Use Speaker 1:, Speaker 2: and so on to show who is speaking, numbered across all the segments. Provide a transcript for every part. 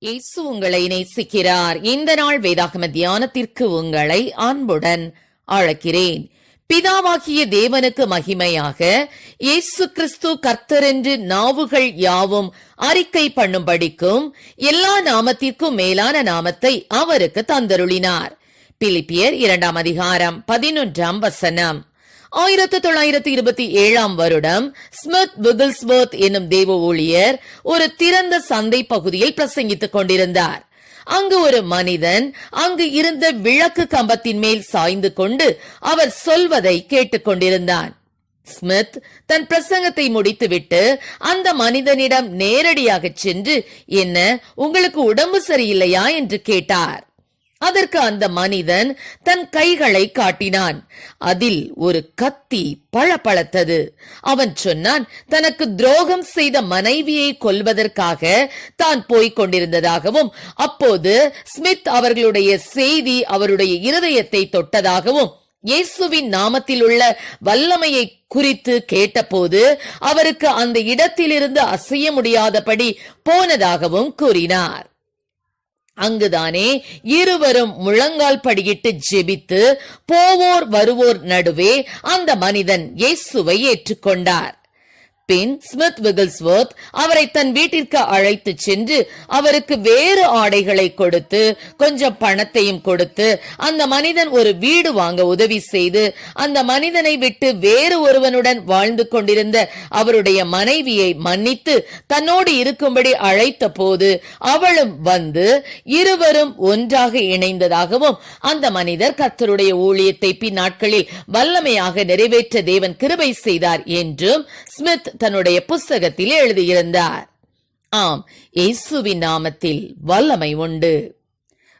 Speaker 1: இயேசு உங்களை நேசிக்கிறார். இந்த நாள் வேதாகம தியானத்திற்கு உங்களை அன்புடன் அழைக்கிறேன். பிதாவாகிய தேவனுக்கு மகிமையாக இயேசு கிறிஸ்து கர்த்தர் என்று நாவுகள் யாவும் அறிக்கை பண்ணும்படிக்கும் எல்லா நாமத்திற்கும் மேலான நாமத்தை அவருக்கு தந்தருளினார். பிலிப்பியர் 2 அதிகாரம் 11 1927 வருடம் ஸ்மித் விகில்ஸ்வொர்த் என்னும் தேவ ஊழியர் ஒரு திறந்த சந்தை பகுதியில் பிரசங்கித்துக் கொண்டிருந்தார். அங்கு ஒரு மனிதன் அங்கு இருந்த விளக்கு கம்பத்தின் மேல் சாய்ந்து கொண்டு அவர் சொல்வதை கேட்டுக் கொண்டிருந்தான். ஸ்மித் தன் பிரசங்கத்தை முடித்துவிட்டு அந்த மனிதனிடம் நேரடியாக சென்று, என்ன, உங்களுக்கு உடம்பு சரியில்லையா என்று கேட்டார். அதற்கு அந்த மனிதன் தன் கைகளை காட்டினான். அதில் ஒரு கத்தி பளபளத்தது. அவன் சொன்னான், தனக்கு துரோகம் செய்த மனைவியை கொல்வதற்காக தான் போய்க் கொண்டிருந்ததாகவும், அப்போது ஸ்மித் அவர்களுடைய செய்தி அவருடைய இருதயத்தை தொட்டதாகவும், இயேசுவின் நாமத்தில் உள்ள வல்லமையை குறித்து கேட்டபோது அவருக்கு அந்த இடத்திலிருந்து அசைய முடியாதபடி போனதாகவும் கூறினார். அங்குதானே இருவரும் முழங்கால் படியிட்டு ஜெபித்து போவோர் வருவோர் நடுவே அந்த மனிதன் இயேசுவை ஏற்றுக்கொண்டார். பின் ஸ்மித் விகில்ஸ்வொர்த் அவரை தன் வீட்டிற்கு அழைத்து சென்று அவருக்கு வேறு ஆடைகளை கொடுத்து கொஞ்சம் பணத்தையும் கொடுத்து அந்த மனிதன் ஒரு வீடு வாங்க உதவி செய்து அந்த மனிதனை விட்டு வேறு ஒருவனுடன் வாழ்ந்து கொண்டிருந்த அவருடைய மனைவியை மன்னித்து தன்னோடு இருக்கும்படி அழைத்த போது அவளும் வந்து இருவரும் ஒன்றாக இணைந்ததாகவும் அந்த மனிதர் கர்த்தருடைய ஊழியத்தை பின் நாட்களில் வல்லமையாக நிறைவேற்ற தேவன் கிருபை செய்தார் என்றும் ஸ்மித் தன்னுடைய புஸ்தகத்தில் எழுதியிருந்தார். ஆம், இயேசுவின் நாமத்தில் வல்லமை உண்டு.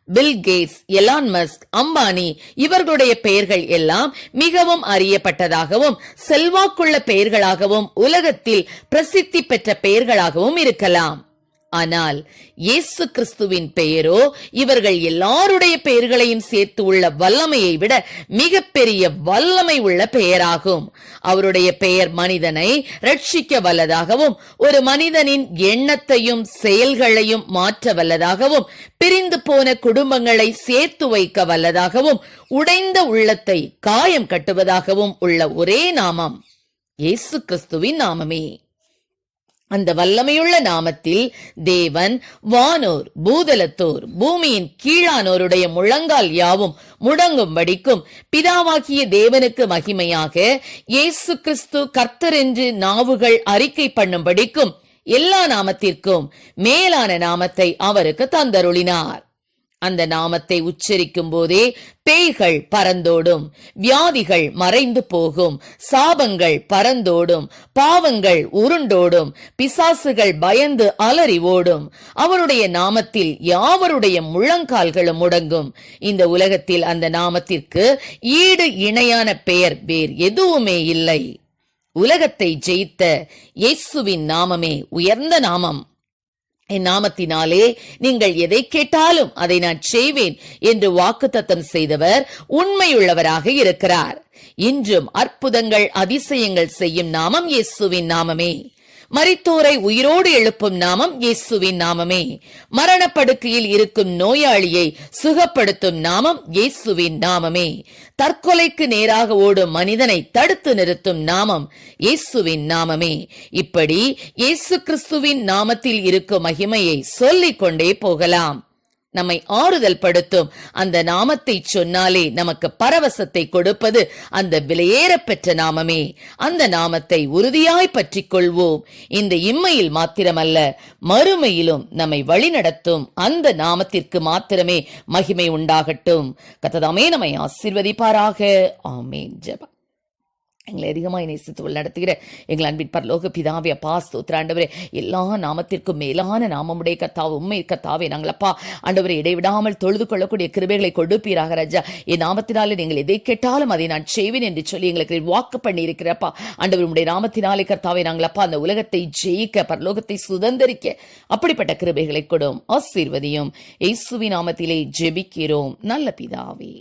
Speaker 1: Bill Gates, Elon Musk, Ambani இவர்களுடைய பெயர்கள் எல்லாம் மிகவும் அறியப்பட்டதாகவும் செல்வாக்குள்ள பெயர்களாகவும் உலகத்தில் பிரசித்தி பெற்ற பெயர்களாகவும் இருக்கலாம். ஆனால் இயேசு கிறிஸ்துவின் பெயரோ இவர்கள் எல்லாருடைய பெயர்களையும் சேர்த்து உள்ள வல்லமையை விட மிகப்பெரிய வல்லமை உள்ள பெயராகும். அவருடைய பெயர் மனிதனை ரட்சிக்க வல்லதாகவும் ஒரு மனிதனின் எண்ணத்தையும் செயல்களையும் மாற்ற வல்லதாகவும் பிரிந்து போன குடும்பங்களை சேர்த்து வைக்க வல்லதாகவும் உடைந்த உள்ளத்தை காயம் கட்டுவதாகவும் உள்ள ஒரே நாமம் இயேசு கிறிஸ்துவின் நாமமே. அந்த வல்லமையுள்ள நாமத்தில் தேவன் வானோர் பூதலத்தோர் பூமியின் கீழானோருடைய முழங்கால் யாவும் முடங்கும்படிக்கும் பிதாவாகிய தேவனுக்கு மகிமையாக இயேசு கிறிஸ்து கர்த்தர் என்று நாவுகள் அறிக்கை பண்ணும்படிக்கும் எல்லா நாமத்திற்கும் மேலான நாமத்தை அவருக்கு தந்தருளினார். அந்த நாமத்தை உச்சரிக்கும் போதே பேய்கள் பறந்தோடும், வியாதிகள் மறைந்து போகும், சாபங்கள் பறந்தோடும், பாவங்கள் உருண்டோடும், பிசாசுகள் பயந்து அலறி ஓடும். அவருடைய நாமத்தில் யாவருடைய முழங்கால்களும் முடங்கும். இந்த உலகத்தில் அந்த நாமத்திற்கு ஈடு இணையான பெயர் வேறு எதுவுமே இல்லை. உலகத்தை ஜெயித்த இயேசுவின் நாமமே உயர்ந்த நாமம். என் நாமத்தினாலே நீங்கள் எதை கேட்டாலும் அதை நான் செய்வேன் என்று வாக்குத்தத்தம் செய்தவர் உண்மையுள்ளவராக இருக்கிறார். இன்றும் அற்புதங்கள் அதிசயங்கள் செய்யும் நாமம் இயேசுவின் நாமமே. மரித்தோரை உயிரோடு எழுப்பும் நாமம் இயேசுவின் நாமமே. மரணப்படுக்கையில் இருக்கும் நோயாளியை சுகப்படுத்தும் நாமம் இயேசுவின் நாமமே. தற்கொலைக்கு நேராக ஓடும் மனிதனை தடுத்து நிறுத்தும் நாமம் இயேசுவின் நாமமே. இப்படி இயேசு கிறிஸ்துவின் நாமத்தில் இருக்கும் மகிமையை சொல்லிக் கொண்டே போகலாம். நம்மை ஆறுதல் படுத்தும் அந்த நாமத்தை சொன்னாலே நமக்கு பரவசத்தை கொடுப்பது அந்த விலையேற பெற்ற நாமமே. அந்த நாமத்தை உறுதியாய் பற்றிக் கொள்வோம். இந்த இம்மையில் மாத்திரமல்ல, மறுமையிலும் நம்மை வழிநடத்தும் அந்த நாமத்திற்கு மாத்திரமே மகிமை உண்டாகட்டும். கர்த்தர் நம்மை ஆசீர்வதிப்பாராக. ஆமென். ஜெபம். எங்களை அதிகமாக நேசித்து நடத்துகிற எங்கள் அன்பின் பரலோக பிதாவே, அப்பா ஸ்தோத்திர ஆண்டவரே, எல்லா நாமத்திற்கும் மேலான நாமமுடைய கர்த்தாவே, உண்மை கர்த்தாவே, நாங்கள் அப்பா ஆண்டவரை இடைவிடாமல் தொழுது கொள்ளக்கூடிய கிருபைகளை கொடுப்பீராக ராஜா. என் நாமத்தினாலே நீங்கள் எதை கேட்டாலும் அதை நான் செய்வேன் என்று சொல்லி எங்களுக்கு வாக்கு பண்ணி இருக்கிறப்பா ஆண்டவர். உடைய நாமத்தினாலே கர்த்தாவே நாங்கள் அப்பா அந்த உலகத்தை ஜெயிக்க, பரலோகத்தை சுதந்திரிக்க அப்படிப்பட்ட கிருபைகளை கொடும். ஆசீர்வதியும். இயேசுவின் நாமத்திலே ஜெபிக்கிறோம் நல்ல பிதாவே.